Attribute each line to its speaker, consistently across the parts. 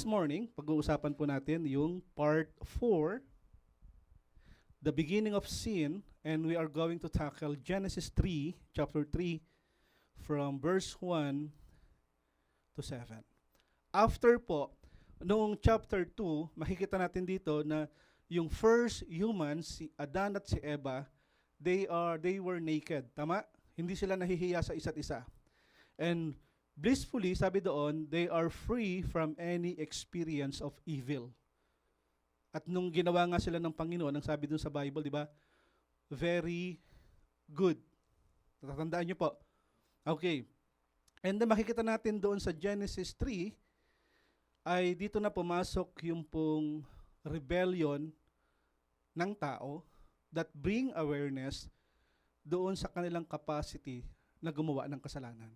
Speaker 1: this morning, pag-uusapan po natin yung part 4, the beginning of sin, and we are going to tackle Genesis 3, chapter 3, from verse 1 to 7. After po, noong chapter 2, makikita natin dito na yung first humans, si Adan at si Eva, they were naked. Tama? Hindi sila nahihiya sa isa't isa. And blissfully, sabi doon, they are free from any experience of evil. At nung ginawa nga sila ng Panginoon, ang sabi doon sa Bible, di ba? Very good. Natatandaan niyo po. Okay. And then makikita natin doon sa Genesis 3, ay dito na pumasok yung pong rebellion ng tao that bring awareness doon sa kanilang capacity na gumawa ng kasalanan.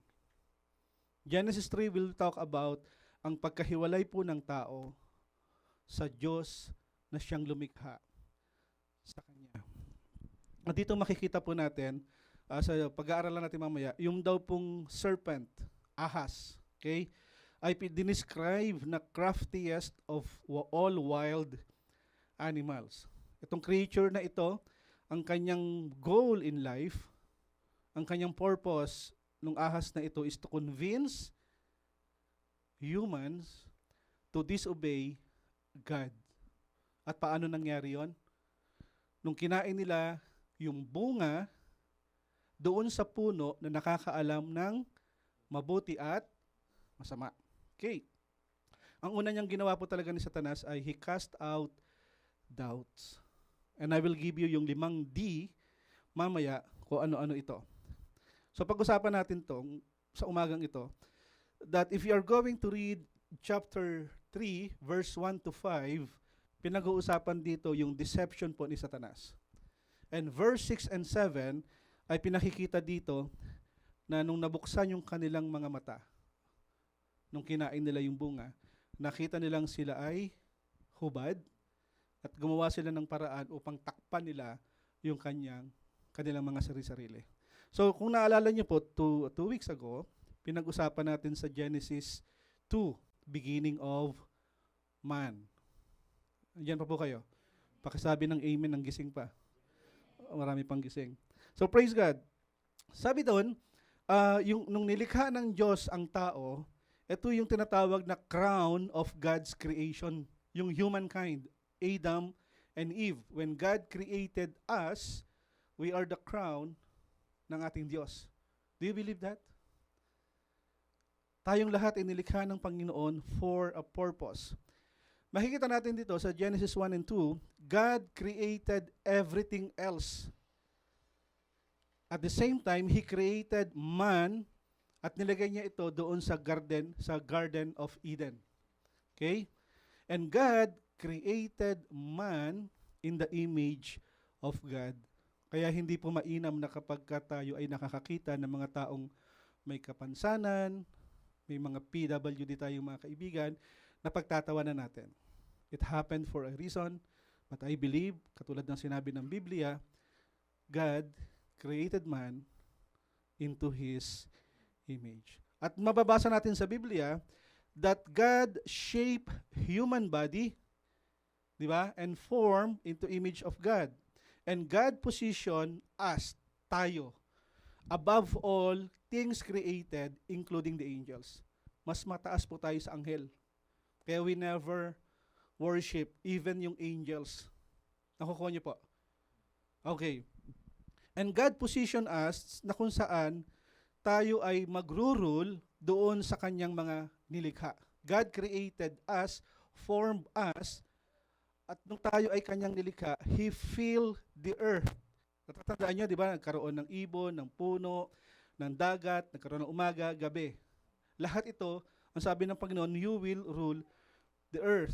Speaker 1: Genesis 3 will talk about ang pagkahiwalay po ng tao sa Diyos na siyang lumikha sa Kanya. At dito makikita po natin, sa pag-aaralan natin mamaya, yung daw pong serpent, ahas, okay, ay dinescribe na craftiest of all wild animals. Itong creature na ito, ang kanyang goal in life, ang kanyang purpose nung ahas na ito is to convince humans to disobey God. At paano nangyari yon? Nung kinain nila yung bunga doon sa puno na nakakaalam ng mabuti at masama. Okay. Ang una niyang ginawa po talaga ni Satanas ay he cast out doubts. And I will give you yung 5 D mamaya kung ano-ano ito. So pag-usapan natin to sa umagang ito, that if you are going to read chapter 3, verse 1 to 5, pinag-uusapan dito yung deception po ni Satanas. And verse 6 and 7 ay pinakikita dito na nung nabuksan yung kanilang mga mata, nung kinain nila yung bunga, nakita nilang sila ay hubad at gumawa sila ng paraan upang takpan nila yung kanilang mga sarili-sarili. So kung naalala niyo po, two weeks ago, pinag-usapan natin sa Genesis 2, beginning of man. Andiyan pa po kayo. Pakisabi ng amen ng gising pa. Marami pang gising. So praise God. Sabi doon, nung nilikha ng Diyos ang tao, ito yung tinatawag na crown of God's creation, yung humankind, Adam and Eve. When God created us, we are the crown ng ating Diyos. Do you believe that? Tayong lahat ay nilikha ng Panginoon for a purpose. Makikita natin dito sa Genesis 1 and 2, God created everything else. At the same time, He created man at nilagay niya ito doon sa Garden of Eden. Okay? And God created man in the image of God. Kaya hindi po mainam na kapag tayo ay nakakakita ng mga taong may kapansanan, may mga PWD tayong mga kaibigan, na pagtatawanan natin. It happened for a reason, but I believe, katulad ng sinabi ng Biblia, God created man into His image. At mababasa natin sa Biblia that God shaped human body, di ba, and formed into image of God. And God positioned us, tayo, above all things created, including the angels. Mas mataas po tayo sa anghel. Kaya we never worship even yung angels. Nakukuha niyo po? Okay. And God positioned us na kung saan tayo ay magro-rule doon sa kanyang mga nilikha. God created us, formed us, at nung tayo ay kanyang nilikha, He filled the earth. Natatandaan nyo, di ba? Nagkaroon ng ibon, ng puno, ng dagat, nagkaroon ng umaga, gabi. Lahat ito, ang sabi ng Panginoon, you will rule the earth.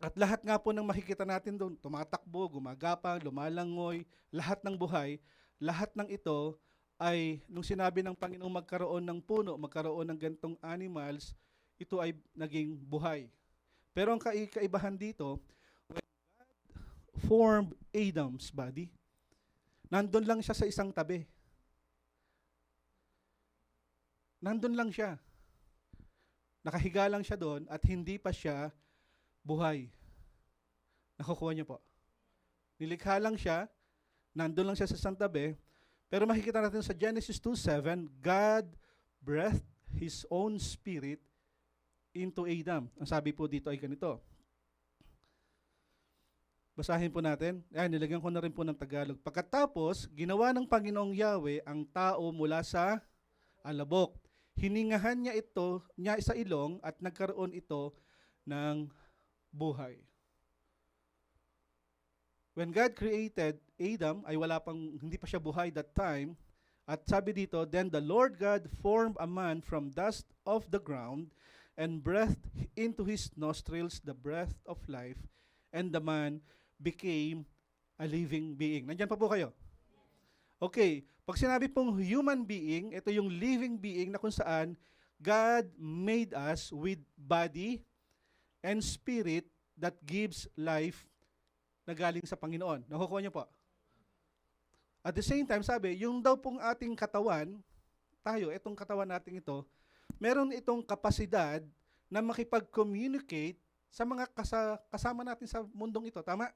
Speaker 1: At lahat nga po ng makikita natin doon, tumatakbo, gumagapang, lumalangoy, lahat ng buhay, lahat ng ito ay, nung sinabi ng Panginoon magkaroon ng puno, magkaroon ng gantong animals, ito ay naging buhay. Pero ang kaibahan dito, formed Adam's body, nandun lang siya sa isang tabi. Nandun lang siya. Nakahiga lang siya doon at hindi pa siya buhay. Nakukuha niyo po. Nilikha lang siya, nandun lang siya sa santabi, pero makikita natin sa Genesis 2:7, God breathed His own spirit into Adam. Ang sabi po dito ay ganito. Basahin po natin. Ayan, nilagyan ko na rin po ng Tagalog. Pagkatapos, ginawa ng Panginoong Yahweh ang tao mula sa alabok. Hiningahan niya sa ilong at nagkaroon ito ng buhay. When God created Adam, ay hindi pa siya buhay that time. At sabi dito, then the Lord God formed a man from dust of the ground and breathed into his nostrils the breath of life, and the man became a living being. Nandyan pa po kayo? Okay, pag sinabi pong human being, ito yung living being na kung saan God made us with body and spirit that gives life na galing sa Panginoon. Nakukuha niyo po? At the same time, sabi, yung daw pong ating katawan, itong katawan natin ito, meron itong kapasidad na makipag-communicate sa mga kasama natin sa mundong ito. Tama?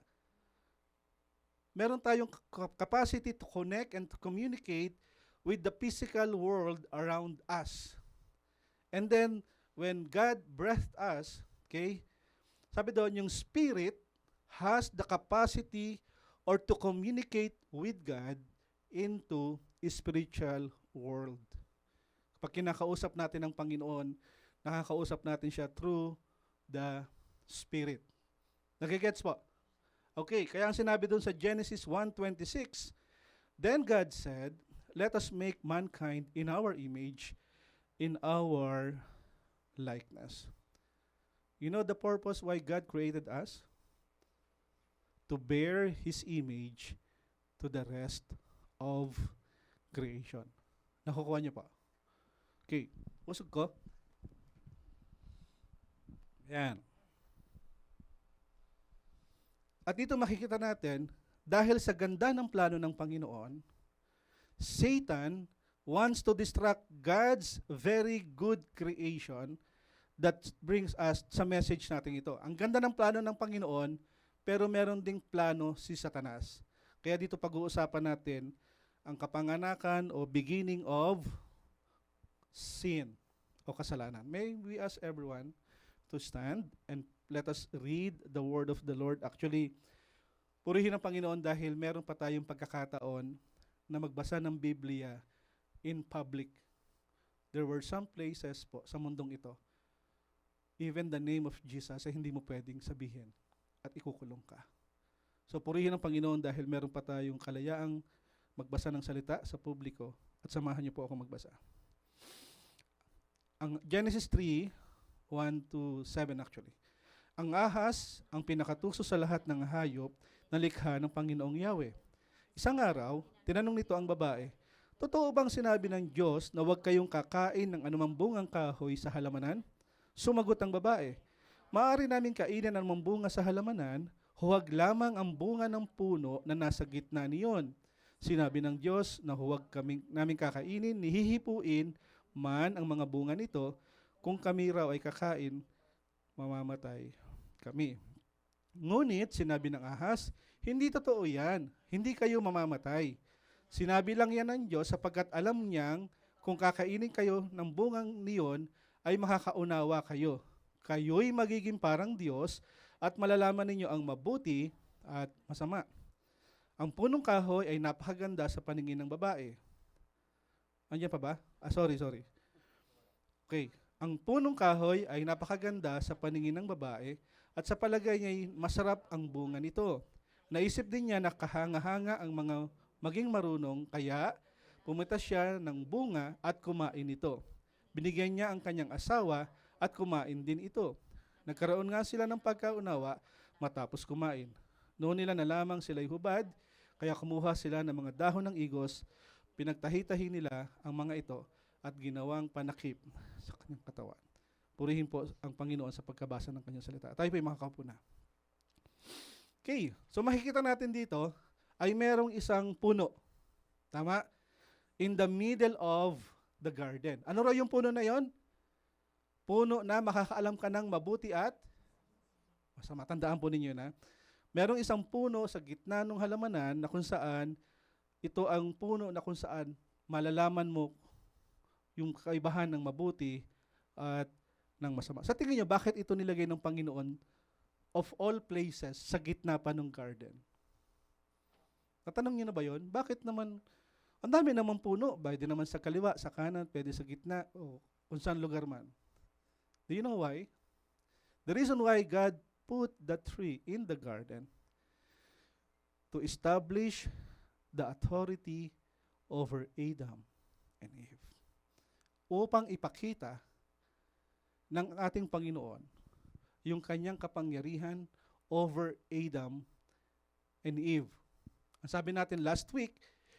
Speaker 1: Meron tayong capacity to connect and to communicate with the physical world around us. And then, when God breathed us, okay, sabi doon, yung spirit has the capacity or to communicate with God into spiritual world. Kapag kinakausap natin ang Panginoon, nakakausap natin siya through the Spirit. Nagigets po? Okay, kaya ang sinabi doon sa Genesis 1:26, then God said, let us make mankind in our image, in our likeness. You know the purpose why God created us? To bear His image to the rest of creation. Nakukuha niyo pa? Okay, usog ko. Yan. At dito makikita natin, dahil sa ganda ng plano ng Panginoon, Satan wants to distract God's very good creation that brings us sa message natin ito. Ang ganda ng plano ng Panginoon, pero meron ding plano si Satanas. Kaya dito pag-uusapan natin ang kapanganakan o beginning of sin o kasalanan. May we ask everyone to stand and let us read the word of the Lord. Actually, purihin ang Panginoon dahil meron pa tayong pagkakataon na magbasa ng Biblia in public. There were some places po sa mundong ito, even the name of Jesus ay hindi mo pwedeng sabihin at ikukulong ka. So purihin ang Panginoon dahil meron pa tayong kalayaang magbasa ng salita sa publiko at samahan niyo po ako magbasa. Ang Genesis 3:1-7 actually. Ang ahas ang pinakatuso sa lahat ng hayop na likha ng Panginoong Yahweh. Isang araw, tinanong nito ang babae, totoo bang sinabi ng Diyos na huwag kayong kakain ng anumang bungang kahoy sa halamanan? Sumagot ang babae, maaari namin kainin ang bunga sa halamanan, huwag lamang ang bunga ng puno na nasa gitna niyon. Sinabi ng Diyos na huwag namin kakainin, nihihipuin man ang mga bunga nito, kung kami raw ay kakain, mamamatay kami. Ngunit, sinabi ng ahas, hindi totoo yan, hindi kayo mamamatay. Sinabi lang yan ng Diyos sapagkat alam niyang kung kakainin kayo ng bungang niyon, ay makakaunawa kayo. Kayo'y magiging parang Diyos at malalaman ninyo ang mabuti at masama. Ang punong kahoy ay napakaganda sa paningin ng babae. Andiyan pa ba? Sorry. Okay. Ang punong kahoy ay napakaganda sa paningin ng babae at sa palagay niya ay masarap ang bunga nito. Naisip din niya na kahanga-hanga ang mga maging marunong, kaya pumitas siya ng bunga at kumain ito. Binigyan niya ang kanyang asawa at kumain din ito. Nagkaroon nga sila ng pagkaunawa matapos kumain. Noon nila na lamang sila'y hubad, kaya kumuha sila ng mga dahon ng igos, pinagtahi-tahi nila ang mga ito at ginawang panakip sa kanyang katawan. Purihin po ang Panginoon sa pagkabasa ng kanyang salita. Tayo po'y makakaupo na. Okay, so makikita natin dito ay merong isang puno. Tama? In the middle of the garden. Ano raw yung puno na yon? Puno na makakaalam ka ng mabuti at masama. Tandaan po ninyo na merong isang puno sa gitna ng halamanan na kung saan ito ang puno na kung saan malalaman mo yung kaibahan ng mabuti at ng masama. Sa tingin nyo, bakit ito nilagay ng Panginoon of all places sa gitna pa ng garden? Natanong nyo na ba yun? Bakit naman, ang dami naman puno, pwede naman sa kaliwa, sa kanan, pwede sa gitna, o kung saan lugar man. Do you know why? The reason why God put the tree in the garden to establish the authority over Adam and Eve. Upang ipakita ng ating Panginoon yung kanyang kapangyarihan over Adam and Eve. Ang sabi natin last week,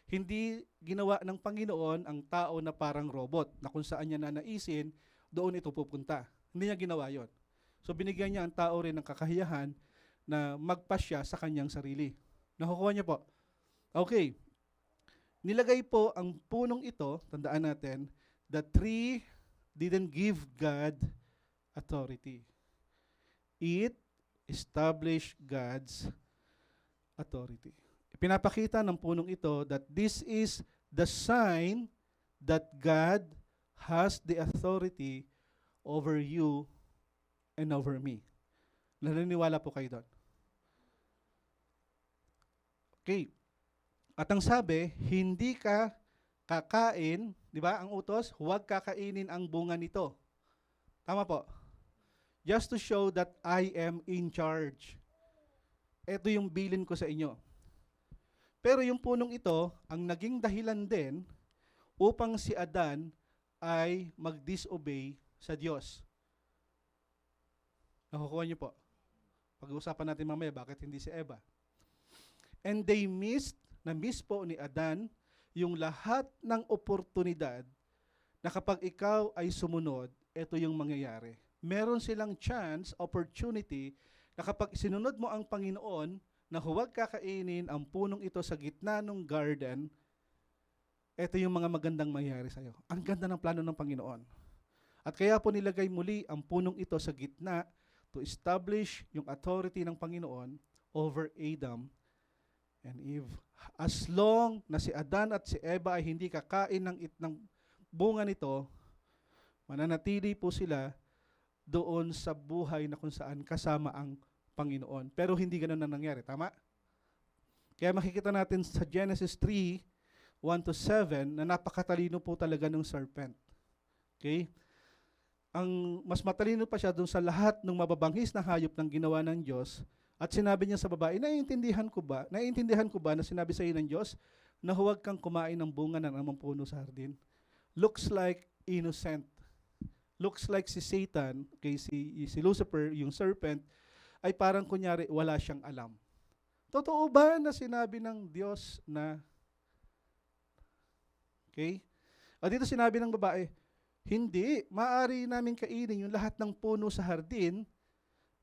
Speaker 1: hindi ginawa ng Panginoon ang tao na parang robot na kung saan niya nanaisin, doon ito pupunta. Hindi niya ginawa yon. So binigyan niya ang tao rin ng kakayahan na magpasya sa kanyang sarili. Nakukuha niya po. Okay. Nilagay po ang punong ito, tandaan natin, the tree didn't give God authority. It established God's authority. Pinapakita ng punong ito that this is the sign that God has the authority over you and over me. Naniniwala po kayo doon. Okay. At ang sabi, hindi ka kakain, di ba? Ang utos, huwag kakainin ang bunga nito. Tama po. Just to show that I am in charge. Ito yung bilin ko sa inyo. Pero yung punong ito, ang naging dahilan din upang si Adan ay mag-disobey sa Diyos. Nakukuha niyo po. Pag-uusapan natin mamaya, bakit hindi si Eva. And they na-miss po ni Adan yung lahat ng oportunidad na kapag ikaw ay sumunod, ito yung mangyayari. Meron silang chance, opportunity, na kapag sinunod mo ang Panginoon, na huwag kakainin ang punong ito sa gitna ng garden, ito yung mga magandang mangyayari sa'yo. Ang ganda ng plano ng Panginoon. At kaya po nilagay muli ang punong ito sa gitna to establish yung authority ng Panginoon over Adam and Eve. As long na si Adan at si Eva ay hindi kakain ng bunga nito, mananatili po sila doon sa buhay na kung saan kasama ang Panginoon. Pero hindi ganun na nangyari. Tama? Kaya makikita natin sa Genesis 3, 1-7, na napakatalino po talaga ng serpent. Okay? Ang mas matalino pa siya doon sa lahat ng mababanghis na hayop ng ginawa ng Diyos. At sinabi niya sa babae, naiintindihan ko ba na sinabi sa iyo ng Diyos na huwag kang kumain ng bunga ng amang puno sa hardin? Looks like innocent. Looks like si Satan, okay, si Lucifer, yung serpent, ay parang kunyari wala siyang alam. Totoo ba na sinabi ng Diyos na, okay? At dito sinabi ng babae, hindi, maaari namin kainin yung lahat ng puno sa hardin,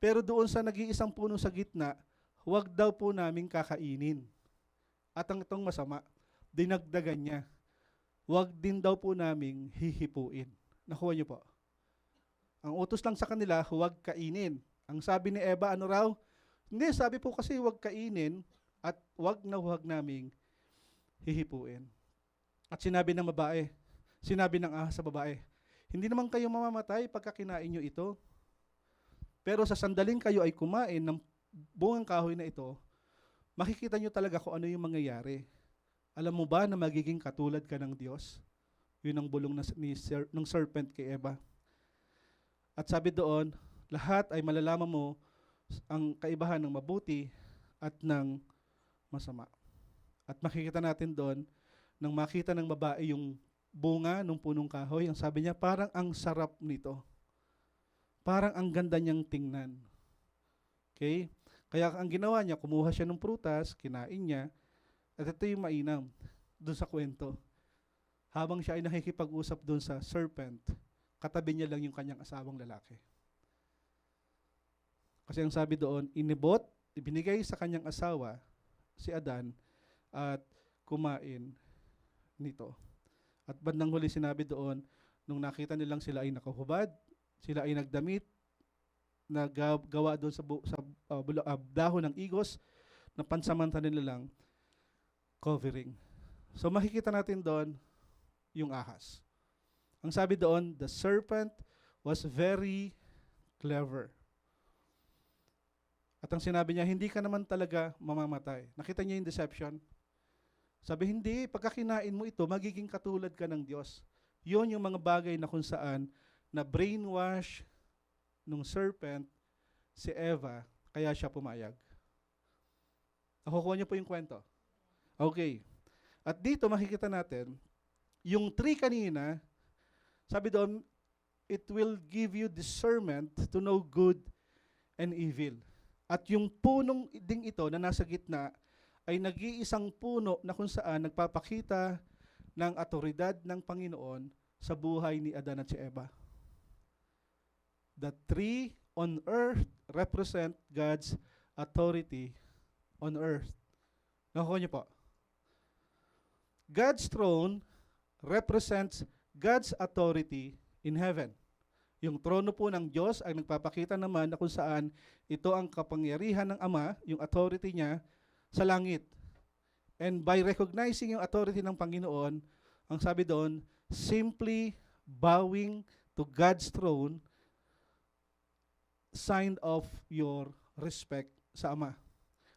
Speaker 1: pero doon sa nag-iisang puno sa gitna, huwag daw po namin kakainin. At ang itong masama, dinagdagan niya, huwag din daw po namin hihipuin. Nakuha niyo po. Ang utos lang sa kanila, huwag kainin. Ang sabi ni Eva, ano raw? Hindi, sabi po kasi huwag kainin at huwag naming hihipuin. At sinabi ng babae, sinabi ng ahas sa babae, hindi naman kayo mamamatay pagka kinain nyo ito. Pero sa sandaling kayo ay kumain ng bungang kahoy na ito, makikita nyo talaga kung ano yung mangyayari. Alam mo ba na magiging katulad ka ng Diyos? Yun ang bulong ng serpent kay Eva. At sabi doon, lahat ay malalaman mo ang kaibahan ng mabuti at ng masama. At makikita natin doon, nang makita ng babae yung bunga ng punong kahoy, ang sabi niya, parang ang sarap nito. Parang ang ganda niyang tingnan. Okay? Kaya ang ginawa niya, kumuha siya ng prutas, kinain niya, at ito yung mainam doon sa kwento. Habang siya ay nakikipag-usap doon sa serpent, katabi niya lang yung kanyang asawang lalaki. Kasi ang sabi doon, ibinigay sa kanyang asawa, si Adan, at kumain nito. At bandang huli sinabi doon, nung nakita nilang sila ay nakahubad, Sila ay nagdamit na gawa doon sa dahon ng igos na pansamantala nilang covering. So makikita natin doon yung ahas. Ang sabi doon, the serpent was very clever. At ang sinabi niya, hindi ka naman talaga mamamatay. Nakita niyo yung deception? Sabi, hindi, pagkakinain mo ito, magiging katulad ka ng Diyos. Yun yung mga bagay na kung saan na brainwash nung serpent si Eva, kaya siya pumayag. Nakukuha niyo po yung kwento. Okay. At dito makikita natin, yung tree kanina, sabi doon, it will give you discernment to know good and evil. At yung punong ding ito na nasa gitna ay nag-iisang puno na kung saan nagpapakita ng autoridad ng Panginoon sa buhay ni Adan at si Eva. The tree on earth represent God's authority on earth. Nakuha niyo po. God's throne represents God's authority in heaven. Yung trono po ng Diyos ay nagpapakita naman na kung saan ito ang kapangyarihan ng Ama, yung authority niya sa langit. And by recognizing yung authority ng Panginoon, ang sabi doon, simply bowing to God's throne, sign of your respect sa Ama.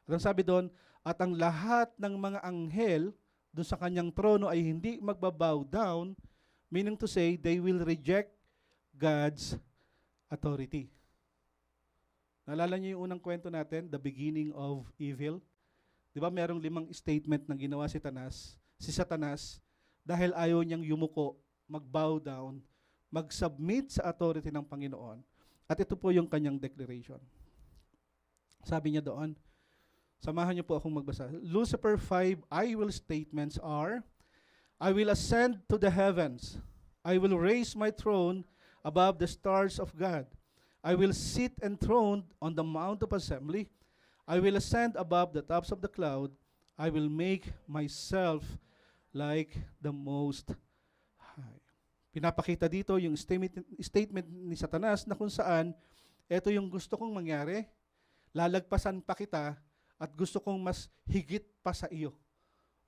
Speaker 1: At ang sabi doon, at ang lahat ng mga anghel doon sa kanyang trono ay hindi magbabow down, meaning to say, they will reject God's authority. Naalala niyo yung unang kwento natin, the beginning of evil? Di ba merong 5 statement na ginawa si Satanas, dahil ayaw niyang yumuko, mag-bow down, mag-submit sa authority ng Panginoon. At ito po yung kanyang declaration. Sabi niya doon, samahan niyo po akong magbasa. Lucifer 5 I will statements are, I will ascend to the heavens. I will raise my throne above the stars of God. I will sit enthroned on the mount of assembly. I will ascend above the tops of the cloud. I will make myself like the Most High. Pinapakita dito yung statement ni Satanas na kung saan, ito yung gusto kong mangyari, lalagpasan pa kita, at gusto kong mas higit pa sa iyo.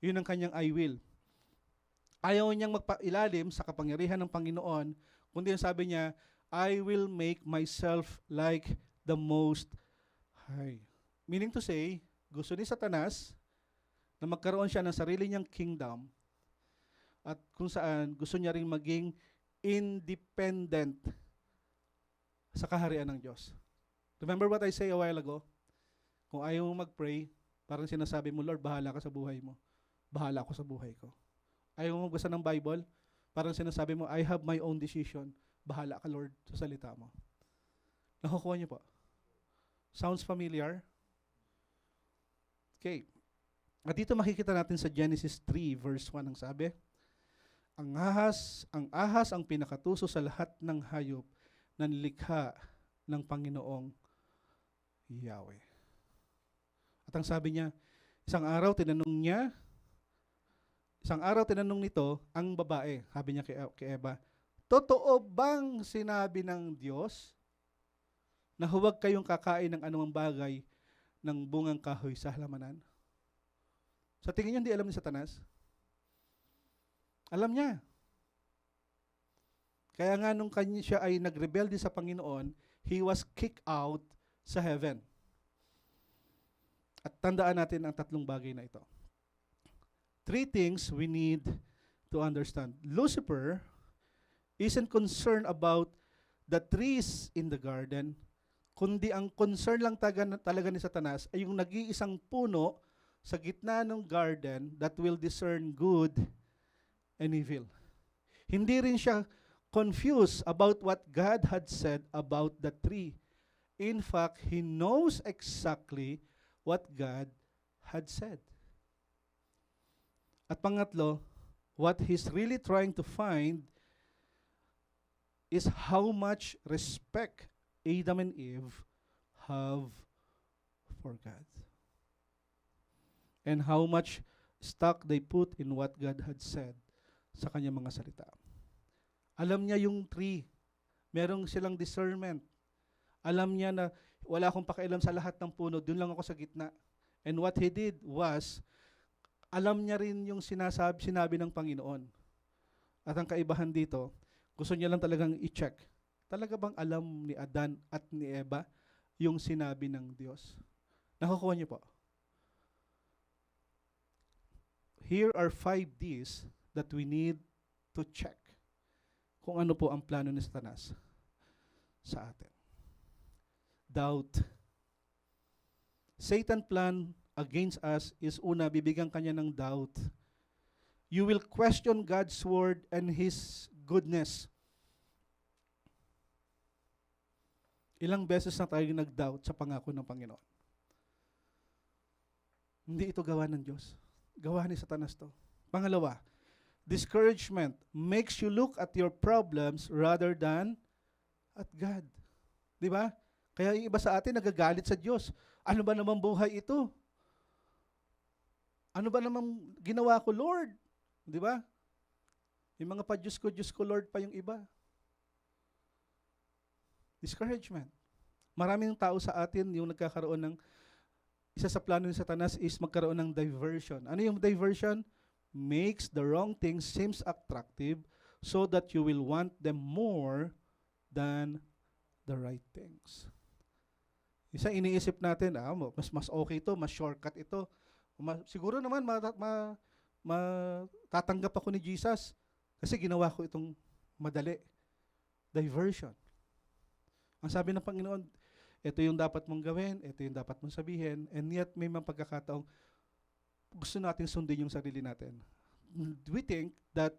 Speaker 1: Yun ang kanyang I will. Ayaw niyang magpailalim sa kapangyarihan ng Panginoon, kundi ang sabi niya, I will make myself like the Most High. Meaning to say, gusto ni Satanas na magkaroon siya ng sarili niyang kingdom at kung saan gusto niya ring maging independent sa kaharian ng Diyos. Remember what I say a while ago? Kung ayaw mo mag-pray, parang sinasabi mo, Lord, bahala ka sa buhay mo. Bahala ako sa buhay ko. Ayaw mo magbasa ng Bible, parang sinasabi mo, I have my own decision. Bahala ka, Lord, sa salita mo. Nakukuha niyo po? Sounds familiar? Okay. At dito makikita natin sa Genesis 3 verse 1 ang sabi, ang ahas ang pinakatuso sa lahat ng hayop na nilikha ng Panginoong Yahweh. At ang sabi niya, isang araw tinanong nito ang babae, sabi niya kay Eva, totoo bang sinabi ng Diyos na huwag kayong kakain ng anumang bagay ng bungang kahoy sa halamanan? Sa tingin niyo, hindi alam ni Satanas? Alam niya. Kaya nga nung siya ay nagrebelde sa Panginoon, he was kicked out sa heaven. At tandaan natin ang 3 bagay na ito. 3 things we need to understand. Lucifer isn't concerned about the trees in the garden, kundi ang concern lang talaga ni Satanas ay yung nag-iisang puno sa gitna ng garden that will discern good and evil. Hindi rin siya confused about what God had said about the tree. In fact, he knows exactly what God had said. At pangatlo, what he's really trying to find is how much respect Adam and Eve have for God. And how much stock they put in what God had said sa kanyang mga salita. Alam niya yung tree Merong silang discernment. Alam niya na wala akong pakialam sa lahat ng puno, doon lang ako sa gitna. And what he did was, alam niya rin yung sinabi ng Panginoon. At ang kaibahan dito, gusto niya lang talagang i-check. Talaga bang alam ni Adan at ni Eva yung sinabi ng Diyos? Nakukuha niyo po. Here are 5 Ds that we need to check kung ano po ang plano ni Satanas sa atin. Doubt. Satan plan against us is una, bibigyan kanya ng doubt. You will question God's word and His goodness. Ilang beses na tayo nag-doubt sa pangako ng Panginoon. Hindi ito gawa ng Diyos. Gawa ni Satanas to. Pangalawa, discouragement makes you look at your problems rather than at God. Di ba? Kaya yung iba sa atin nagagalit sa Diyos. Ano ba namang buhay ito? Ano ba namang ginawa ko, Lord? Di ba? Yung mga Diyos ko, Lord pa yung iba. Discouragement. Maraming tao sa atin yung nagkakaroon ng, isa sa plano ni Satanas is magkaroon ng diversion. Ano yung diversion? Makes the wrong things seems attractive so that you will want them more than the right things. Isa iniisip natin, mas okay ito, mas shortcut ito. Siguro naman tatanggap ako ni Jesus kasi ginawa ko itong madali. Diversion. Ang sabi ng Panginoon, ito yung dapat mong gawin, ito yung dapat mong sabihin, and yet may mga pagkakataong gusto natin sundin yung sarili natin. We think that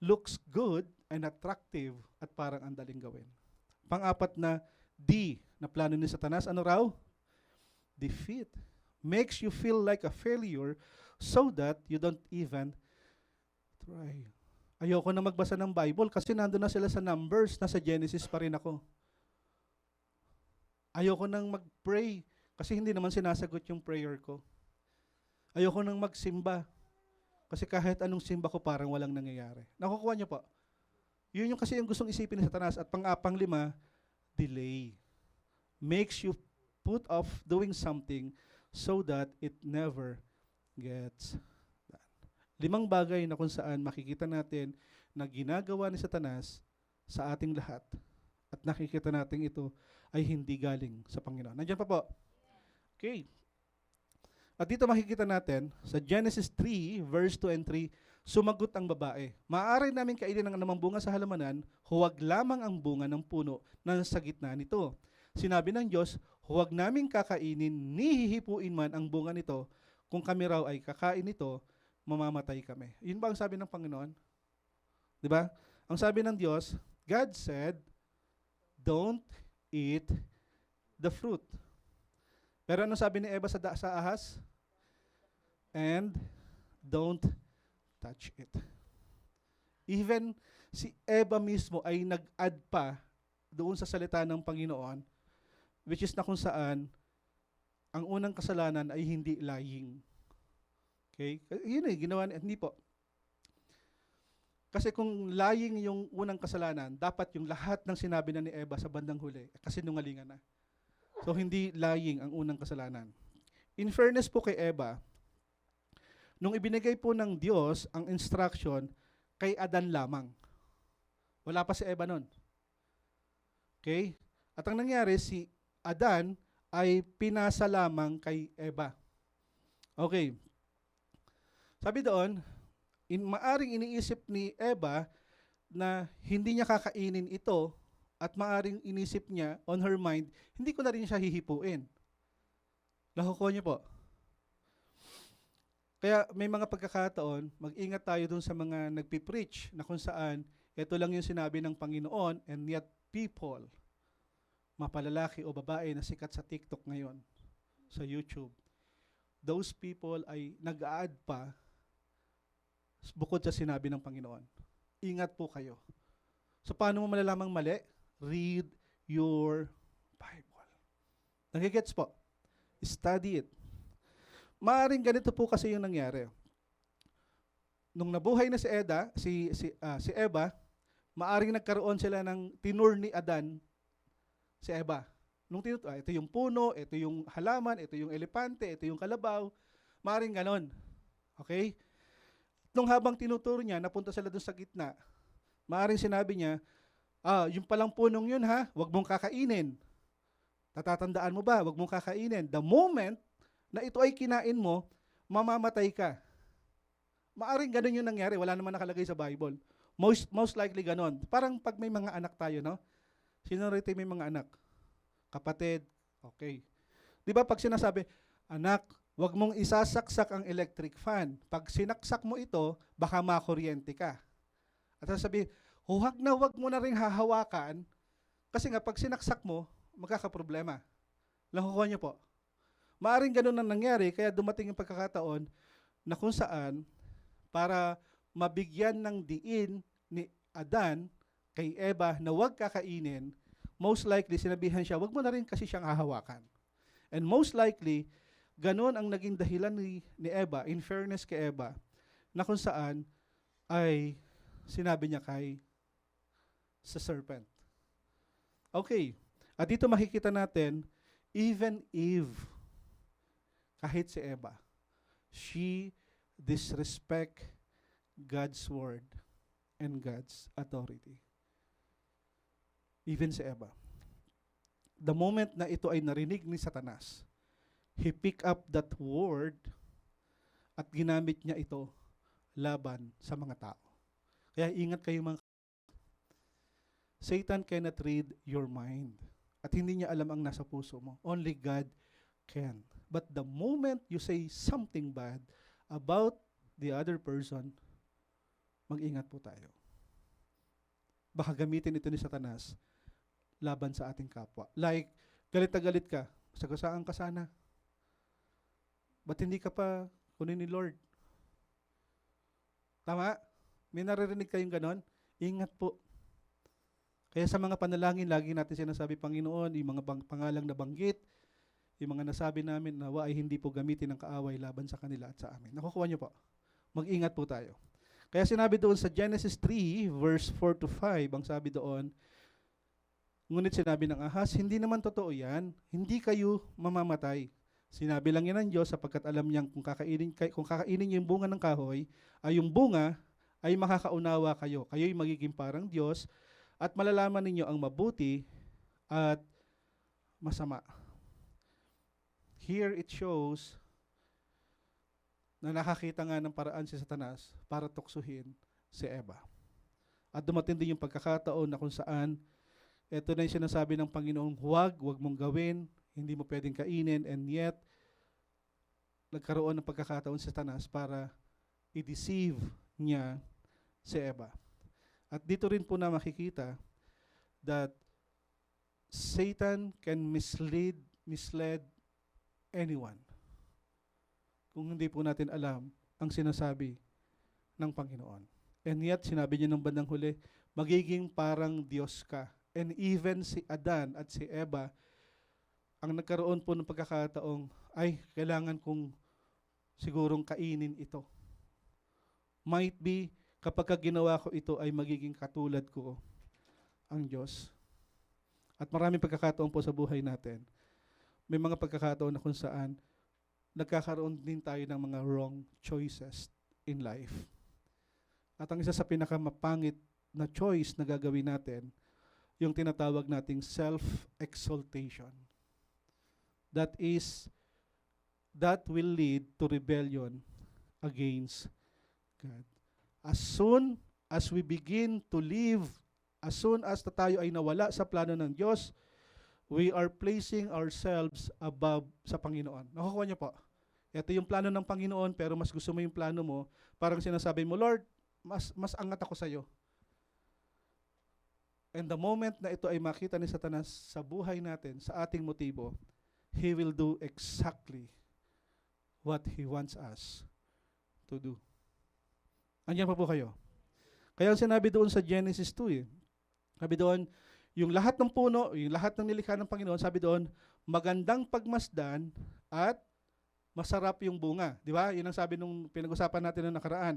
Speaker 1: looks good and attractive at parang ang daling gawin. Pang-apat na D na plano ni Satanas, ano raw? Defeat. Makes you feel like a failure so that you don't even try. Ayoko na magbasa ng Bible kasi nandun na sila sa Numbers, nasa Genesis pa rin ako. Ayoko nang mag-pray kasi hindi naman sinasagot yung prayer ko. Ayoko nang magsimba kasi kahit anong simba ko parang walang nangyayari. Nakukuha niyo po? Yun yung kasi yung gustong isipin ni Satanas. At pang-5, delay. Makes you put off doing something so that it never gets done. 5 bagay na kung saan makikita natin na ginagawa ni Satanas sa ating lahat at nakikita natin ito ay hindi galing sa Panginoon. Nandiyan pa po. Okay. At dito makikita natin, sa Genesis 3, verse 2 and 3, sumagot ang babae. Maaari namin kainin ang anumang bunga sa halamanan, huwag lamang ang bunga ng puno na sa gitna nito. Sinabi ng Diyos, huwag namin kakainin, ni hihipuin man ang bunga nito. Kung kami raw ay kakain nito, mamamatay kami. Yun ba ang sabi ng Panginoon? Diba? Ang sabi ng Diyos, God said, don't eat the fruit. Pero ano sabi ni Eva sa ahas? And don't touch it. Even si Eva mismo ay nag-add pa doon sa salita ng Panginoon, which is na kung saan ang unang kasalanan ay hindi lying. Okay? Yun ginawa niya. Hindi po. Kasi kung lying yung unang kasalanan, dapat yung lahat ng sinabi na ni Eva sa bandang huli, kasi nungalingan na. So, hindi lying ang unang kasalanan. In fairness po kay Eva, nung ibinigay po ng Diyos ang instruction kay Adan lamang. Wala pa si Eva nun. Okay? At ang nangyari, si Adan ay pinasa lamang kay Eva. Okay. Sabi doon, maaring iniisip ni Eva na hindi niya kakainin ito at maaring inisip niya on her mind, hindi ko na rin siya hihipuin. Nakukuha niyo po. Kaya may mga pagkakataon, mag-ingat tayo dun sa mga nagpipreach na kung saan ito lang yung sinabi ng Panginoon and yet people, mapalalaki o babae na sikat sa TikTok ngayon, sa YouTube, those people ay nag-a-add pa bukod sa sinabi ng Panginoon. Ingat po kayo. So paano mo malalamang mali? Read your Bible. Nagigets po? Study it. Maaring ganito po kasi yung nangyari. Nung nabuhay na si Eva, maaring nagkaroon sila ng tinur ni Adan si Eva. Ito yung puno, ito yung halaman, ito yung elepante, ito yung kalabaw, maaring ganon. Okay? Nung habang tinuturo niya, napunta sila dun sa gitna, maaring sinabi niya, yung palang punong yun ha, wag mong kakainin. Tatatandaan mo ba, wag mong kakainin. The moment na ito ay kinain mo, mamamatay ka. Maaring ganun yung nangyari, wala naman nakalagay sa Bible. Most likely ganon. Parang pag may mga anak tayo, no? Sino rito may mga anak? Kapatid, okay. Di ba pag sinasabi, anak, wag mong isasaksak ang electric fan. Pag sinaksak mo ito, baka makuryente ka. At sasabihin, wag mo na rin hahawakan, kasi nga pag sinaksak mo, magkakaproblema. Nakukuha niyo po. Maaring ganun ang nangyari, kaya dumating yung pagkakataon na kung saan, para mabigyan ng diin ni Adan kay Eva na wag kakainin, most likely sinabihan siya, wag mo na rin kasi siyang hahawakan. And most likely, ganun ang naging dahilan ni Eva, in fairness kay Eva, na kung saan ay sinabi niya sa serpent. Okay. At dito makikita natin, even Eve, kahit si Eva, she disrespect God's word and God's authority. Even si Eva. The moment na ito ay narinig ni Satanas, he pick up that word at ginamit niya ito laban sa mga tao. Kaya ingat kayo mga Satan cannot read your mind. At hindi niya alam ang nasa puso mo. Only God can. But the moment you say something bad about the other person, mag-ingat po tayo. Baka gamitin ito ni Satanas laban sa ating kapwa. Like, galit na galit ka, sagasaan ka sana. Ba't hindi ka pa kunin ni Lord? Tama? May naririnig kayong ganon? Ingat po. Kaya sa mga panalangin, lagi natin sinasabi, Panginoon, yung mga pangalang nabanggit, yung mga nasabi namin na ay hindi po gamitin ng kaaway laban sa kanila at sa amin. Nakukuha niyo po. Mag-ingat po tayo. Kaya sinabi doon sa Genesis 3, verse 4 to 5, ang sabi doon, ngunit sinabi ng ahas, hindi naman totoo yan, hindi kayo mamamatay. Sinabi lang yan ng Diyos sapagkat alam niyang kung kakainin niyo yung bunga ng kahoy, ay yung bunga ay makakaunawa kayo. Kayo'y magiging parang Diyos, at malalaman ninyo ang mabuti at masama. Here it shows na nakakita nga ng paraan si Satanas para tuksuhin si Eva. At dumating din yung pagkakataon na kung saan ito na yung sinasabi ng Panginoong wag mong gawin, hindi mo pwedeng kainin, and yet nagkaroon ng pagkakataon si Satanas para i-deceive niya si Eva. At dito rin po na makikita that Satan can misled anyone kung hindi po natin alam ang sinasabi ng Panginoon. And yet, sinabi niya ng bandang huli, magiging parang Diyos ka. And even si Adan at si Eva, ang nagkaroon po ng pagkakataong, ay, kailangan kong sigurong kainin ito. Might be, kapag ginawa ko ito ay magiging katulad ko ang Diyos. At maraming pagkakataon po sa buhay natin. May mga pagkakataon na kung saan nagkakaroon din tayo ng mga wrong choices in life. At ang isa sa pinakamapangit na choice na gagawin natin, yung tinatawag nating self-exaltation. That will lead to rebellion against God. As soon as we begin to live, as soon as tayo ay nawala sa plano ng Diyos, we are placing ourselves above sa Panginoon. Nakukuha niyo po? Ito yung plano ng Panginoon, pero mas gusto mo yung plano mo, parang sinasabi mo, Lord, mas angat ako sa iyo. And the moment na ito ay makita ni Satanas sa buhay natin, sa ating motibo, he will do exactly what he wants us to do. Andiyan pa po kayo. Kaya sinabi doon sa Genesis 2, sabi doon, yung lahat ng puno, yung lahat ng nilikha ng Panginoon, sabi doon, magandang pagmasdan at masarap yung bunga. Di ba? Yun ang sabi nung pinag-usapan natin noong nakaraan.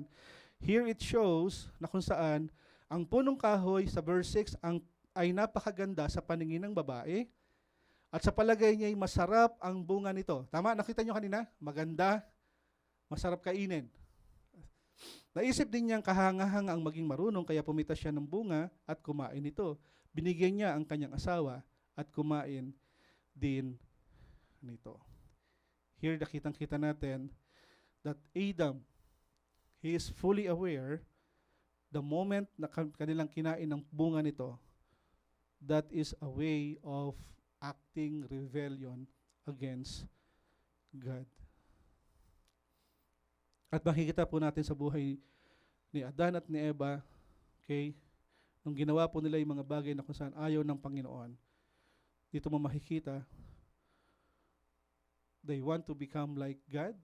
Speaker 1: Here it shows na kung saan Ang punong kahoy sa verse 6 ay napakaganda sa paningin ng babae at sa palagay niya ay masarap ang bunga nito. Tama? Nakita nyo kanina? Maganda, masarap kainin. Naisip din niyang kahanga-hanga ang maging marunong kaya pumitas siya ng bunga at kumain ito. Binigyan niya ang kanyang asawa at kumain din nito. Here nakitang-kita natin that Adam, he is fully aware the moment na kanilang kinain ng bunga nito, that is a way of acting rebellion against God. At makikita po natin sa buhay ni Adan at ni Eva, okay, nung ginawa po nila yung mga bagay na kung saan ayaw ng Panginoon, dito mo makikita, they want to become like God.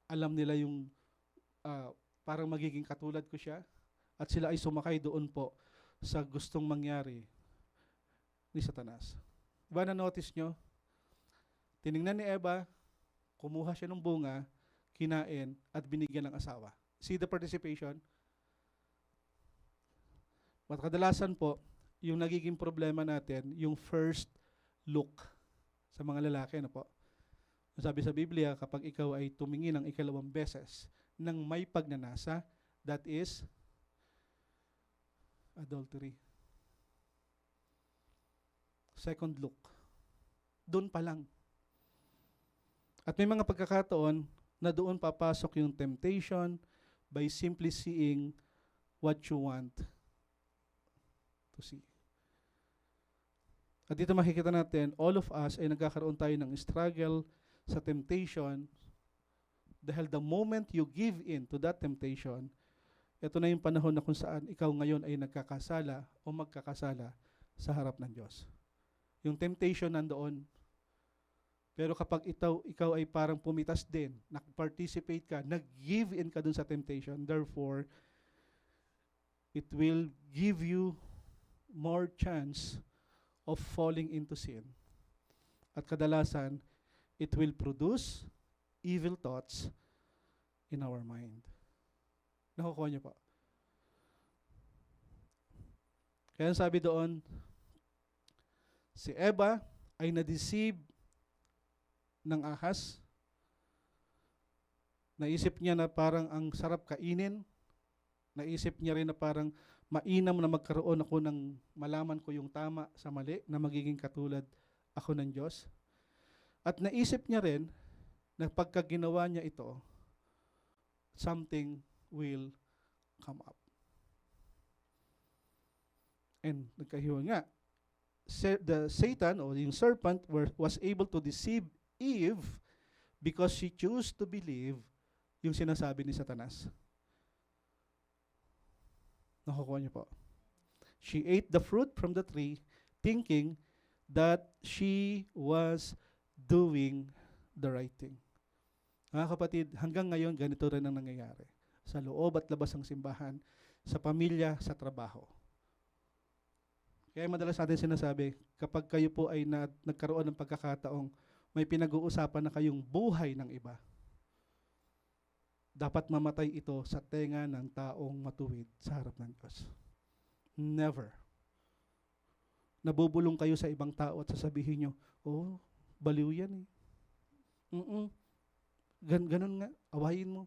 Speaker 1: Alam nila yung parang magiging katulad ko siya, at sila ay sumakay doon po sa gustong mangyari ni Satanas. Diba na-notice nyo? Tiningnan ni Eva, kumuha siya ng bunga, kinain, at binigyan ng asawa. See the participation? At kadalasan po, yung nagiging problema natin, yung first look sa mga lalaki, ano po? Sabi sa Biblia, kapag ikaw ay tumingin ng ikalawang beses ng may pagnanasa, that is adultery. Second look. Doon pa lang. At may mga pagkakataon na doon papasok yung temptation by simply seeing what you want to see. At dito makikita natin, all of us ay nagkakaroon tayo ng struggle sa temptation dahil the moment you give in to that temptation, ito na yung panahon na kung saan ikaw ngayon ay nagkakasala o magkakasala sa harap ng Diyos. Yung temptation nandoon. Pero kapag ikaw ay parang pumitas din, nag-participate ka, nag-give in ka dun sa temptation, therefore, it will give you more chance of falling into sin. At kadalasan, it will produce evil thoughts in our mind. Nakukuha niyo po. Kaya sabi doon, si Eva ay na-deceive ng ahas. Naisip niya na parang ang sarap kainin. Naisip niya rin na parang mainam na magkaroon ako ng malaman ko yung tama sa mali, na magiging katulad ako ng Diyos. At naisip niya rin na pagka ginawa niya ito, something will come up. And nagkahiwa nga. The Satan or yung serpent was able to deceive Eve because she chose to believe yung sinasabi ni Satanas. Nakukuha niyo po. She ate the fruit from the tree thinking that she was doing the right thing. Mga kapatid, hanggang ngayon ganito rin ang nangyayari. Sa loob at labas ng simbahan, sa pamilya, sa trabaho. Kaya madalas natin sinasabi, kapag kayo po ay nagkaroon ng pagkakataong may pinag-uusapan na kayong buhay ng iba, dapat mamatay ito sa tenga ng taong matuwid sa harap ng Diyos. Never. Nabubulong kayo sa ibang tao at sasabihin nyo, oh, baliw yan eh. Ganun nga, awayin mo.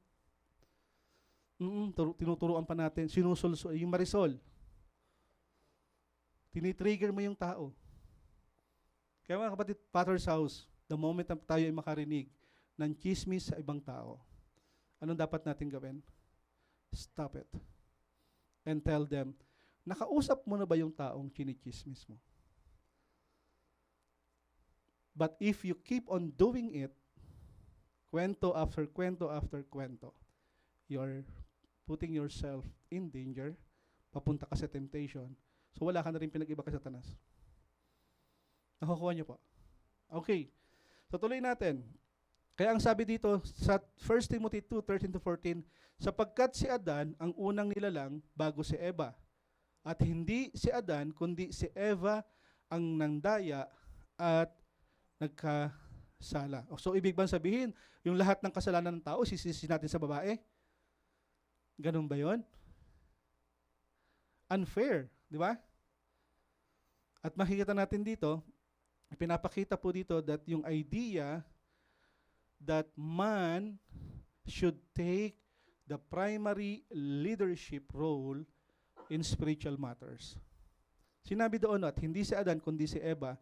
Speaker 1: Tinuturuan pa natin, sinusulso, yung Marisol. Tinitrigger mo yung tao. Kaya mga kapatid, Father's house, the moment na tayo ay makarinig ng chismis sa ibang tao, anong dapat natin gawin? Stop it. And tell them, nakausap mo na ba yung taong chinichismis mo? But if you keep on doing it, kwento after kwento after kwento, you're putting yourself in danger, papunta ka sa temptation, so wala ka na rin pinag-iba kay Satanas. Nakukuha niyo po. Okay. So tuloy natin. Kaya ang sabi dito sa 1 Timothy 2:13-14, sapagkat si Adan ang unang nilalang bago si Eva. At hindi si Adan, kundi si Eva ang nandaya at nagkasala. So ibig bang sabihin, yung lahat ng kasalanan ng tao, sisisi natin sa babae? Ganun ba yon? unfair, di ba? At makikita natin dito, pinapakita po dito that yung idea that man should take the primary leadership role in spiritual matters. Sinabi doon at hindi si Adan kundi si Eva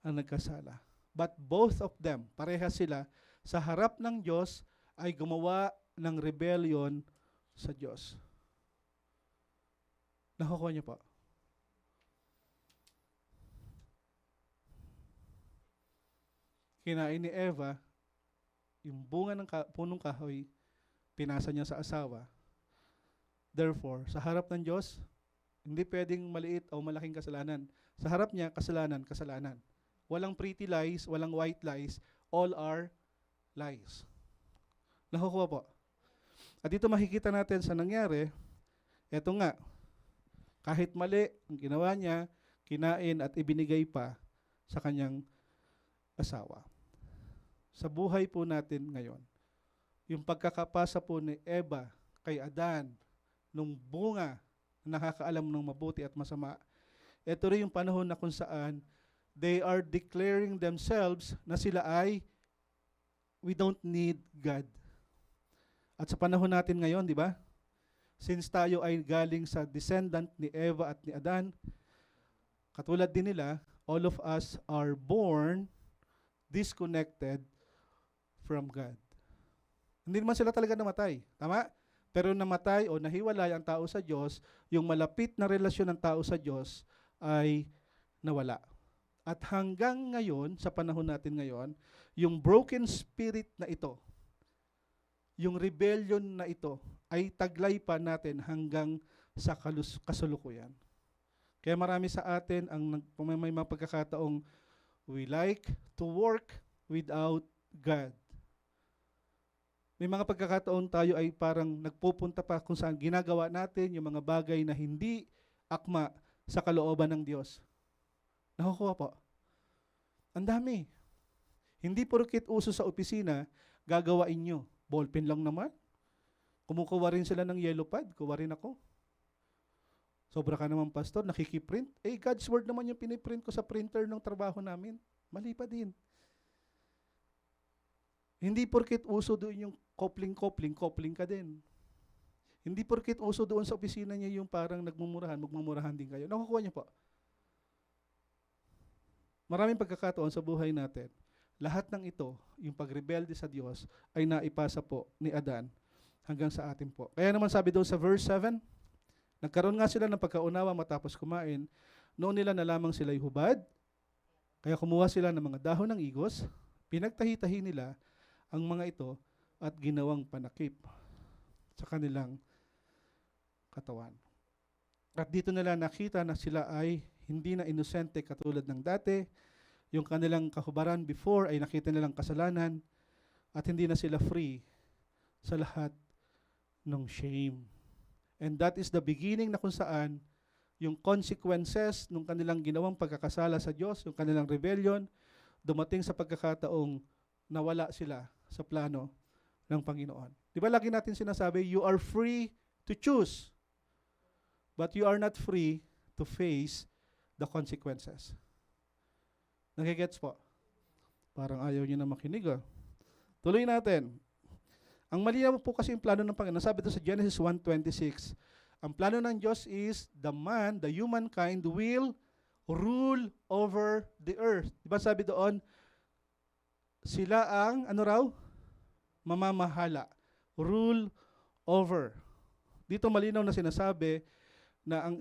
Speaker 1: ang nagkasala. But both of them, parehas sila, sa harap ng Diyos ay gumawa ng rebellion sa Diyos. Nakukuha niyo po? Kinain ni Eva yung bunga ng punong kahoy, pinasa niya sa asawa. Therefore, sa harap ng Diyos, hindi pwedeng maliit o malaking kasalanan. Sa harap niya, kasalanan, kasalanan. Walang pretty lies, walang white lies, all are lies. Nakukuha po. At dito makikita natin sa nangyari, eto nga, kahit mali ang ginawa niya, kinain at ibinigay pa sa kanyang asawa. Sa buhay po natin ngayon, yung pagkakapasa po ni Eva kay Adan nung bunga na nakakaalam ng mabuti at masama, ito rin yung panahon na kung saan they are declaring themselves na sila ay we don't need God. At sa panahon natin ngayon, di ba? Since tayo ay galing sa descendant ni Eva at ni Adan, katulad din nila, all of us are born disconnected from God. Hindi naman sila talaga namatay. Tama? Pero namatay o nahiwalay ang tao sa Diyos, yung malapit na relasyon ng tao sa Diyos ay nawala. At hanggang ngayon, sa panahon natin ngayon, yung broken spirit na ito, yung rebellion na ito, ay taglay pa natin hanggang sa kasulukuyan. Kaya marami sa atin ang may mga pagkakataong we like to work without God. May mga pagkakataon tayo ay parang nagpupunta pa kung saan ginagawa natin yung mga bagay na hindi akma sa kalooban ng Diyos. Nakukuha po. Ang dami. Hindi porket uso sa opisina, gagawain nyo. Ballpen lang naman. Kumukuha rin sila ng yellow pad, kuha rin ako. Sobra ka naman, pastor, nakikiprint. God's word naman yung piniprint ko sa printer ng trabaho namin. Mali pa din. Hindi porket uso doon yung kopling ka din. Hindi porket uso doon sa opisina niya yung parang magmumurahan din kayo. Nakukuha niyo po. Maraming pagkakataon sa buhay natin. Lahat ng ito, yung pagrebelde sa Diyos, ay naipasa po ni Adan hanggang sa atin po. Kaya naman sabi doon sa verse 7, nagkaroon nga sila ng pagkaunawa matapos kumain, noon nila na lamang sila'y hubad, kaya kumuha sila ng mga dahon ng igos, pinagtahi-tahi nila ang mga ito at ginawang panakip sa kanilang katawan. At dito nila nakita na sila ay hindi na inosente katulad ng dati. Yung kanilang kahubaran before ay nakita nilang kasalanan at hindi na sila free sa lahat ng shame. And that is the beginning na kung saan yung consequences ng kanilang ginawang pagkakasala sa Diyos, yung kanilang rebellion, dumating sa pagkakataong nawala sila sa plano ng Panginoon. Di ba lagi natin sinasabi, you are free to choose, but you are not free to face the consequences. Nagigets po? Parang ayaw niyo na makinig. Tuloy natin. Ang malinaw po kasi yung plano ng Panginoon. Sabi ito sa Genesis 1:26, ang plano ng Diyos is the humankind will rule over the earth. Diba sabi doon, sila ang, mamamahala. Rule over. Dito malinaw na sinasabi na ang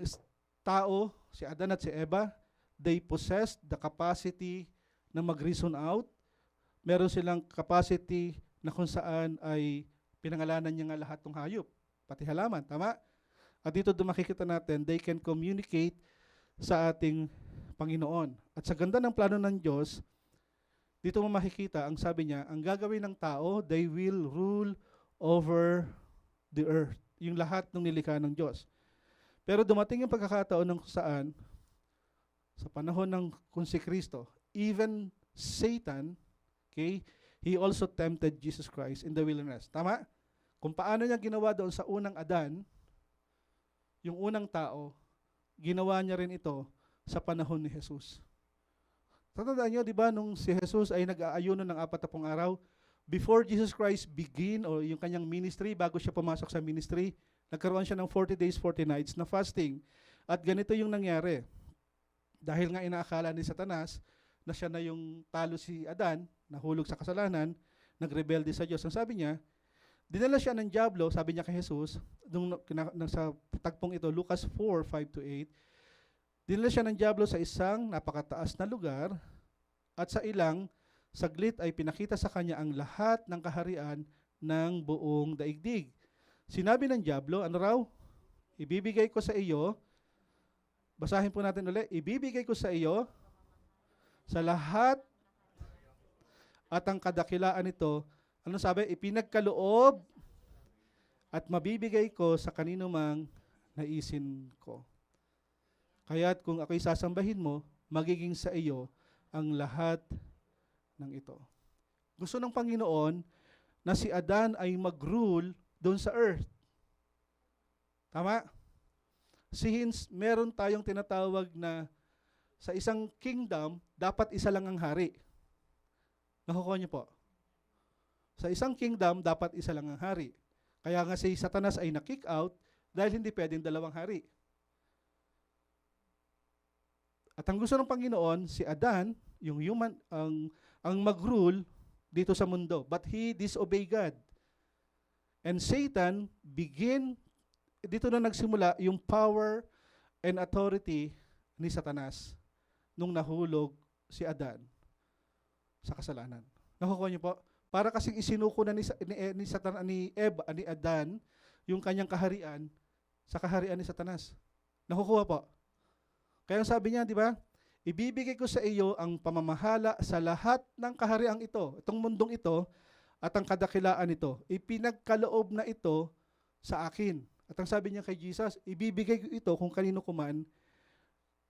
Speaker 1: tao, si Adan at si Eva, they possessed the capacity na mag-reason out. Meron silang capacity na kung saan ay pinangalanan niya nga lahat ng hayop, pati halaman, tama? At dito makikita natin, they can communicate sa ating Panginoon. At sa ganda ng plano ng Diyos, dito mo makikita, ang sabi niya, ang gagawin ng tao, they will rule over the earth. Yung lahat ng nilikha ng Diyos. Pero dumating yung pagkakataon ng saan, sa panahon ng kung si Kristo, even Satan, okay, he also tempted Jesus Christ in the wilderness. Tama? Kung paano niya ginawa doon sa unang Adan, yung unang tao, ginawa niya rin ito sa panahon ni Jesus. Tatandaan nyo, di ba, nung si Jesus ay nag-aayuno ng 40 araw, before Jesus Christ begin, o yung kanyang ministry, bago siya pumasok sa ministry, nagkaroon siya ng 40 days, 40 nights na fasting. At ganito yung nangyari. Dahil nga inaakala ni Satanas na siya na yung talo si Adan, nahulog sa kasalanan, nagrebelde sa Diyos. Ang sabi niya, dinala siya ng dyablo, sabi niya kay Jesus, sa tagpong ito, Lucas 4, 5-8, dinala siya ng dyablo sa isang napakataas na lugar, at sa ilang saglit ay pinakita sa kanya ang lahat ng kaharian ng buong daigdig. Sinabi ng dyablo, ano raw? Ibibigay ko sa iyo, basahin po natin ulit, ibibigay ko sa iyo sa lahat at ang kadakilaan nito, ano sabi? Ipinagkaloob at mabibigay ko sa kanino mang naisin ko. Kaya't kung ako'y sasambahin mo, magiging sa iyo ang lahat ng ito. Gusto ng Panginoon na si Adan ay mag-rule doon sa earth. Tama? Since meron tayong tinatawag na sa isang kingdom, dapat isa lang ang hari. Nakukuha niyo po? Sa isang kingdom, dapat isa lang ang hari. Kaya nga si Satanas ay na-kick out dahil hindi pwedeng dalawang hari. At ang gusto ng Panginoon, si Adan, yung human, ang mag-rule dito sa mundo. But he disobeyed God. And Satan dito na nagsimula yung power and authority ni Satanas nung nahulog si Adan sa kasalanan. Nakukuha niyo po? Para kasing isinuko na ni Adan yung kanyang kaharian sa kaharian ni Satanas. Nakukuha po? Kaya sabi niya, di ba? Ibibigay ko sa iyo ang pamamahala sa lahat ng kahariang ito, itong mundong ito, at ang kadakilaan ito. Ipinagkaloob na ito sa akin. At ang sabi niya kay Jesus, ibibigay ko ito kung kanino kuman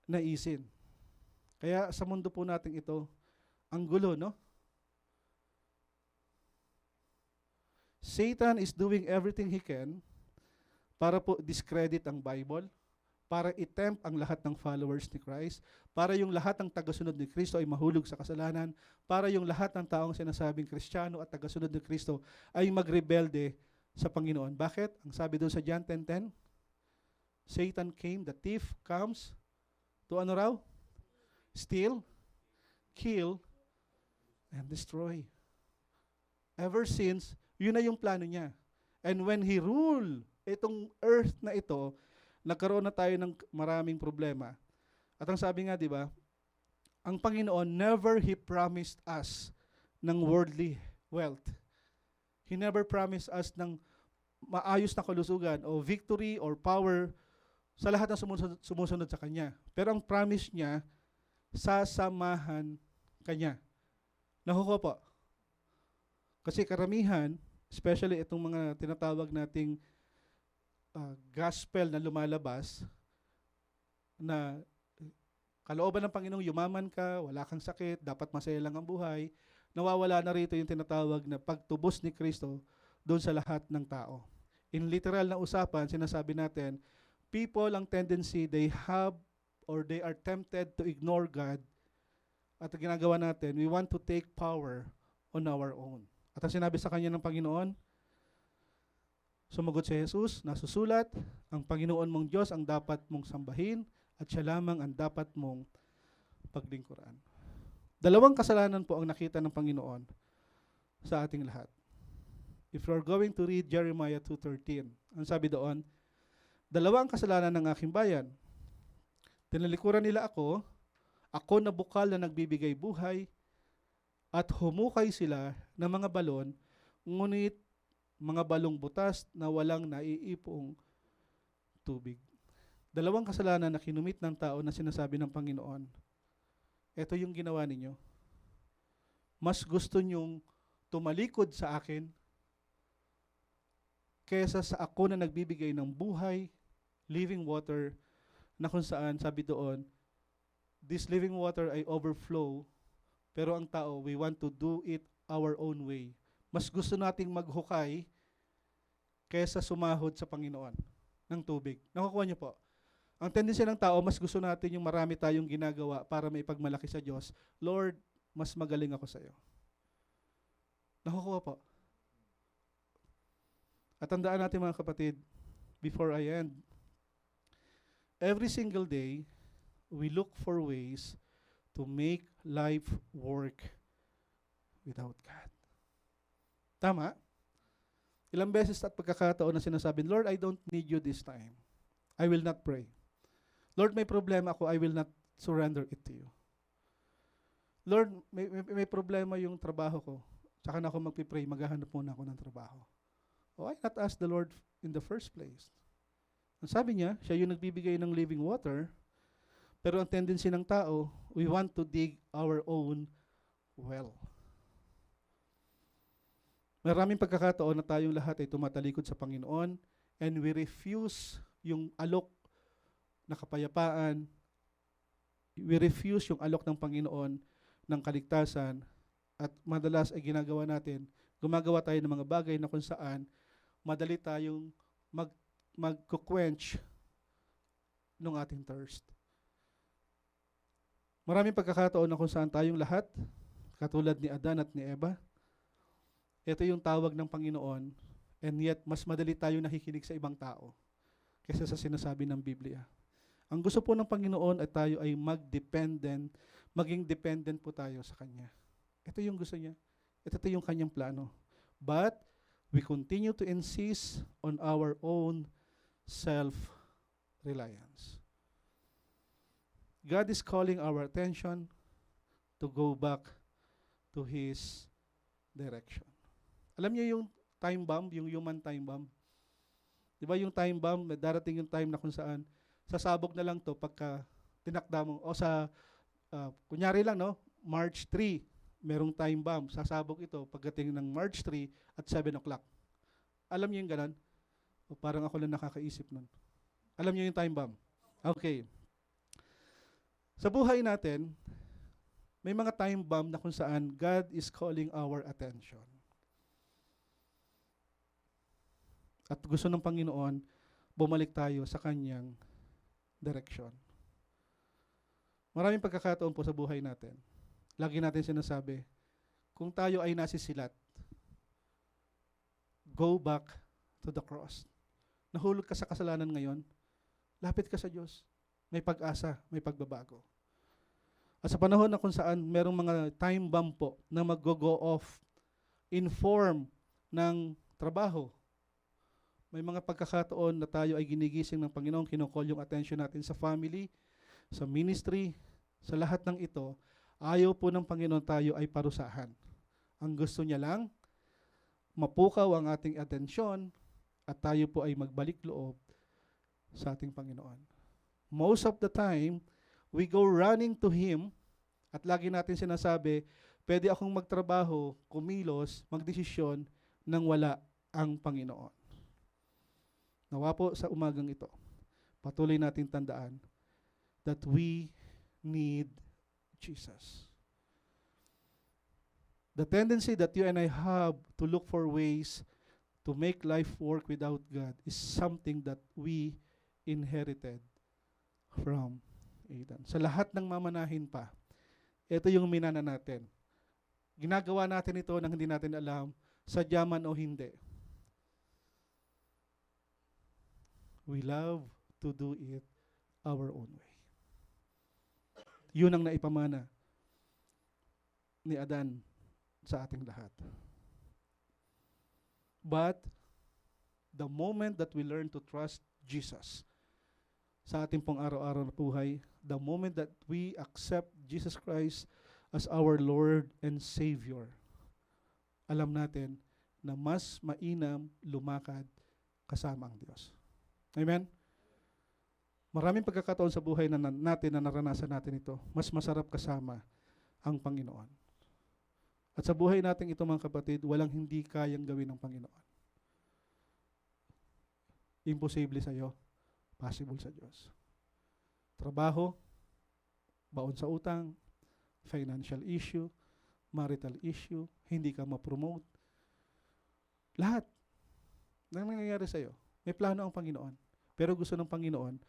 Speaker 1: naisin. Kaya sa mundo po natin ito, ang gulo, no? Satan is doing everything he can para po discredit ang Bible, para i-tempt ang lahat ng followers ni Christ, para yung lahat ng tagasunod ni Kristo ay mahulog sa kasalanan, para yung lahat ng taong sinasabing Kristiyano at tagasunod ni Kristo ay magrebelde sa Panginoon. Bakit? Ang sabi doon sa John 10:10, Satan came, the thief comes to ano raw? Steal, kill, and destroy. Ever since, yun na yung plano niya. And when he ruled itong earth na ito, nagkaroon na tayo ng maraming problema. At ang sabi nga, di ba, ang Panginoon, never He promised us ng worldly wealth. He never promised us ng maayos na kalusugan o victory or power sa lahat ng sumusunod sa Kanya. Pero ang promise niya, sasamahan Kanya. Nakukuha po? Kasi karamihan, especially itong mga tinatawag nating gospel na lumalabas, na kalooban ng Panginoong yumaman ka, wala kang sakit, dapat masaya lang ang buhay, nawawala na rito yung tinatawag na pagtubos ni Kristo doon sa lahat ng tao. In literal na usapan, sinasabi natin, people ang tendency, they have or they are tempted to ignore God. At ang ginagawa natin, we want to take power on our own. At ang sinabi sa kanya ng Panginoon, sumagot si Jesus, nasusulat, ang Panginoon mong Diyos ang dapat mong sambahin at siya lamang ang dapat mong paglingkuran. Dalawang kasalanan po ang nakita ng Panginoon sa ating lahat. If you're going to read Jeremiah 2:13, ang sabi doon, dalawang kasalanan ng aking bayan. Tinalikuran nila ako na bukal na nagbibigay buhay, at humukay sila ng mga balon, ngunit mga balong butas na walang naiipong tubig. Dalawang kasalanan na kinumit ng tao na sinasabi ng Panginoon. Ito yung ginawa ninyo. Mas gusto nyong tumalikod sa akin kesa sa ako na nagbibigay ng buhay, living water, na kung saan, sabi doon, this living water ay overflow, pero ang tao, we want to do it our own way. Mas gusto nating maghukay kesa sumahod sa Panginoon ng tubig. Nakukuha niyo po? Ang tendency ng tao, mas gusto natin yung marami tayong ginagawa para may pagmalaki sa Diyos. Lord, mas magaling ako sa iyo. Nakukuha po. At tandaan natin mga kapatid, before I end, every single day, we look for ways to make life work without God. Tama? Ilang beses at pagkakataon na sinasabi, Lord, I don't need you this time. I will not pray. Lord, may problema ako, I will not surrender it to you. Lord, may problema yung trabaho ko. Saka na ako magpipray, maghahanap muna ako ng trabaho. Why not ask the Lord in the first place? Ang sabi niya, siya yung nagbibigay ng living water, pero ang tendency ng tao, we want to dig our own well. Maraming pagkakataon na tayong lahat ay tumatalikod sa Panginoon and we refuse yung alok na kapayapaan, we refuse yung alok ng Panginoon ng kaligtasan at madalas ay ginagawa natin, gumagawa tayo ng mga bagay na kung saan madali tayong magkuquench ng ating thirst. Maraming pagkakataon na kung saan tayong lahat, katulad ni Adan at ni Eva, ito yung tawag ng Panginoon, and yet mas madali tayong nakikinig sa ibang tao kaysa sa sinasabi ng Biblia. Ang gusto po ng Panginoon ay tayo ay maging dependent po tayo sa Kanya. Ito yung gusto niya. Ito yung Kanyang plano. But we continue to insist on our own self-reliance. God is calling our attention to go back to His direction. Alam niyo yung time bomb, yung human time bomb? Di ba yung time bomb, darating yung time na kung saan sasabog na lang to pagka tinakda mo. O kunyari lang, no? March 3, merong time bomb. Sasabog ito pagdating ng March 3 at 7 o'clock. Alam niyo yung ganun? O parang ako lang nakakaisip nun. Alam niyo yung time bomb? Okay. Sa buhay natin, may mga time bomb na kung saan God is calling our attention. At gusto ng Panginoon, bumalik tayo sa Kanyang direction. Maraming pagkakataon po sa buhay natin. Lagi natin sinasabi, kung tayo ay nasisilat, go back to the cross. Nahulog ka sa kasalanan ngayon, lapit ka sa Diyos. May pag-asa, may pagbabago. At sa panahon na kung saan merong mga time bomb po na mag-go off in form ng trabaho, may mga pagkakataon na tayo ay ginigising ng Panginoon, kinukol yung attention natin sa family, sa ministry, sa lahat ng ito, ayaw po ng Panginoon tayo ay parusahan. Ang gusto niya lang, mapukaw ang ating atensyon at tayo po ay magbalik loob sa ating Panginoon. Most of the time, we go running to Him at lagi natin sinasabi, pwede akong magtrabaho, kumilos, magdesisyon nang wala ang Panginoon. Nawa po sa umagang ito, patuloy natin tandaan that we need Jesus. The tendency that you and I have to look for ways to make life work without God is something that we inherited from Adam. Sa lahat ng mamanahin pa, ito yung minana natin. Ginagawa natin ito nang hindi natin alam, sadyaman o hindi. We love to do it our own way. Yun ang naipamana ni Adan sa ating lahat. But the moment that we learn to trust Jesus sa ating pong araw-araw na buhay, the moment that we accept Jesus Christ as our Lord and Savior, alam natin na mas mainam lumakad kasama ang Diyos. Amen? Maraming pagkakataon sa buhay natin na naranasan natin ito. Mas masarap kasama ang Panginoon. At sa buhay natin ito mga kapatid, walang hindi kayang gawin ng Panginoon. Imposible sa iyo, possible sa Diyos. Trabaho, baon sa utang, financial issue, marital issue, hindi ka ma-promote. Lahat na nangyayari sa iyo. May plano ang Panginoon. Pero gusto ng Panginoon,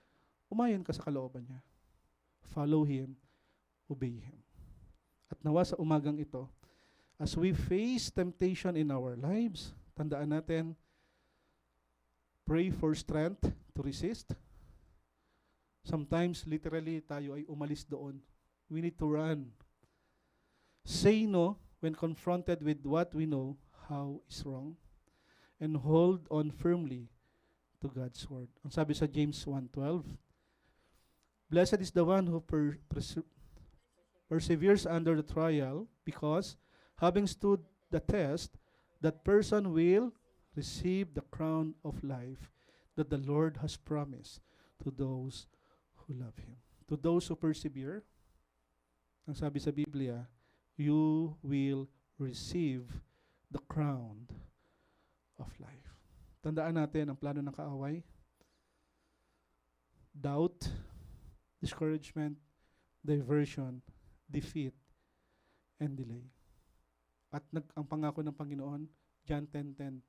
Speaker 1: umayon ka sa kalooban niya. Follow Him, obey Him. At nawa sa umagang ito, as we face temptation in our lives, tandaan natin, pray for strength to resist. Sometimes, literally, tayo ay umalis doon. We need to run. Say no when confronted with what we know how is wrong. And hold on firmly to God's word. Ang sabi sa James 1:12, blessed is the one who perseveres under the trial, because having stood the test, that person will receive the crown of life that the Lord has promised to those who love Him. To those who persevere, ang sabi sa Biblia, you will receive the crown of life. Tandaan natin ang plano ng kaaway. Doubt, discouragement, diversion, defeat, and delay. At ang pangako ng Panginoon, John 10:10,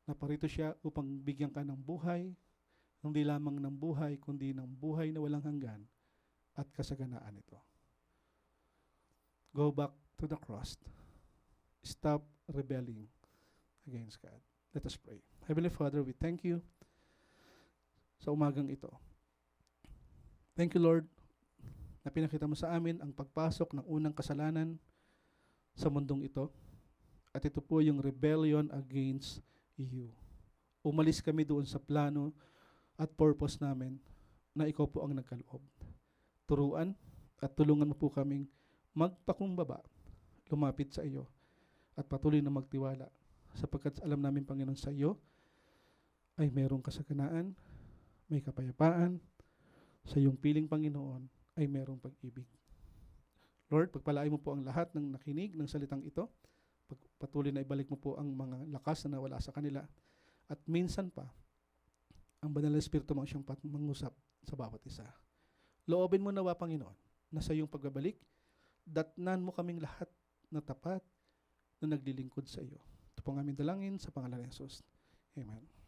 Speaker 1: na parito siya upang bigyan ka ng buhay, hindi lamang ng buhay, kundi ng buhay na walang hanggan at kasaganaan ito. Go back to the cross. Stop rebelling against God. Let us pray. Heavenly Father, we thank you sa umagang ito. Thank you, Lord, na pinakita mo sa amin ang pagpasok ng unang kasalanan sa mundong ito. At ito po yung rebellion against you. Umalis kami doon sa plano at purpose namin na ikaw po ang nagkaloob. Turuan at tulungan mo po kaming magpakumbaba, lumapit sa iyo, at patuloy na magtiwala, sapagkat alam namin, Panginoon, sa iyo ay mayroong kasaganaan, may kapayapaan, sa iyong piling, Panginoon, ay mayroong pag-ibig. Lord, pagpalain mo po ang lahat ng nakinig ng salitang ito, patuloy na ibalik mo po ang mga lakas na nawala sa kanila, at minsan pa, ang banal na Espiritu mo siyang mangusap sa bawat isa. Loobin mo nawa, Panginoon, na sa iyong pagbabalik, datnan mo kaming lahat na tapat na naglilingkod sa iyo. Ito po ang aming dalangin sa pangalan ni Jesus. Amen.